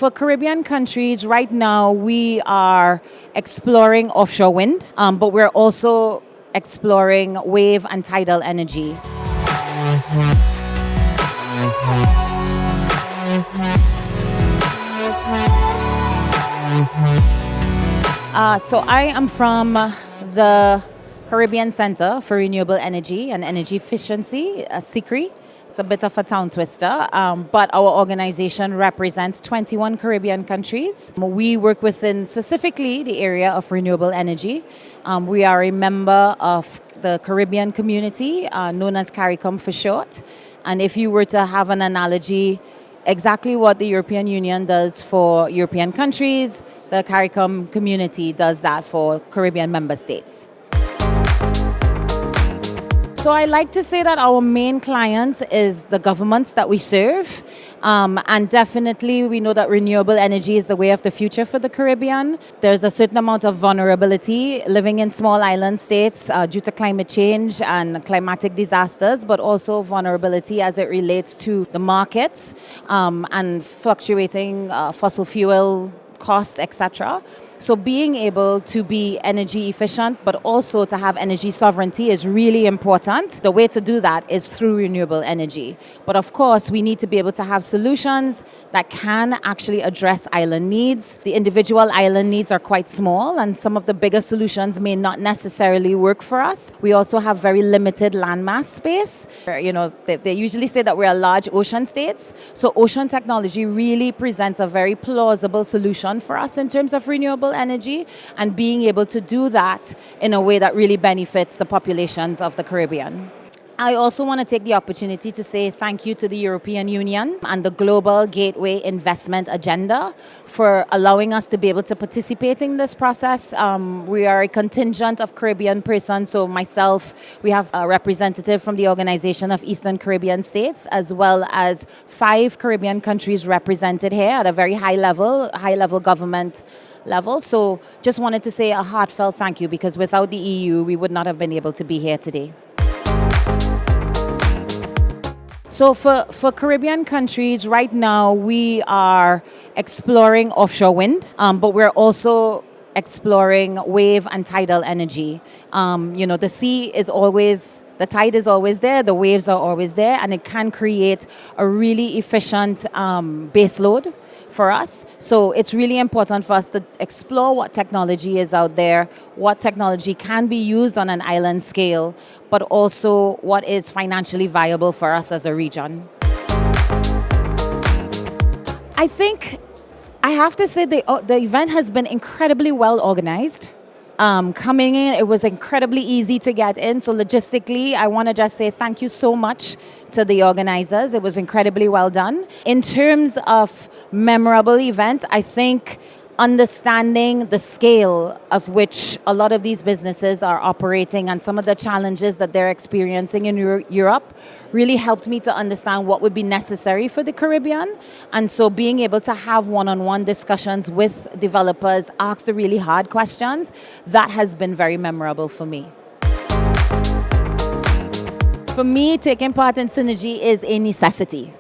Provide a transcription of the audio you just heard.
for Caribbean countries, right now we are exploring offshore wind, but we're also exploring wave and tidal energy. So I am from the Caribbean Center for Renewable Energy and Energy Efficiency, CCREEE. It's a bit of a tongue twister, but our organization represents 21 Caribbean countries. We work within specifically the area of renewable energy. We are a member of the Caribbean community, known as CARICOM for short. And if you were to have an analogy, exactly what the European Union does for European countries, the CARICOM community does that for Caribbean member states. So I like to say that our main client is the governments that we serve. And definitely we know that renewable energy is the way of the future for the Caribbean. There's a certain amount of vulnerability living in small island states due to climate change and climatic disasters, but also vulnerability as it relates to the markets and fluctuating fossil fuel costs, etc. So being able to be energy efficient, but also to have energy sovereignty is really important. The way to do that is through renewable energy. But of course, we need to be able to have solutions that can actually address island needs. The individual island needs are quite small, and some of the bigger solutions may not necessarily work for us. We also have very limited landmass space. You know, they usually say that we're a large ocean states. So ocean technology really presents a very plausible solution for us in terms of renewable energy, and being able to do that in a way that really benefits the populations of the Caribbean. I also want to take the opportunity to say thank you to the European Union and the Global Gateway Investment Agenda for allowing us to be able to participate in this process. We are a contingent of Caribbean persons, so myself, we have a representative from the Organization of Eastern Caribbean States, as well as 5 Caribbean countries represented here at a very high level government level. So just wanted to say a heartfelt thank you, because without the EU, we would not have been able to be here today. So for Caribbean countries, right now we are exploring offshore wind, but we're also exploring wave and tidal energy. You know, the tide is always there, the waves are always there, and it can create a really efficient base load for us. So it's really important for us to explore what technology is out there, what technology can be used on an island scale, but also what is financially viable for us as a region. I think I have to say the event has been incredibly well organized. Coming in, it was incredibly easy to get in. So logistically, I want to just say thank you so much to the organizers. It was incredibly well done. In terms of memorable event, I think understanding the scale of which a lot of these businesses are operating and some of the challenges that they're experiencing in Europe really helped me to understand what would be necessary for the Caribbean. And so being able to have one-on-one discussions with developers, ask the really hard questions, that has been very memorable for me. For me, taking part in SEANERGY is a necessity.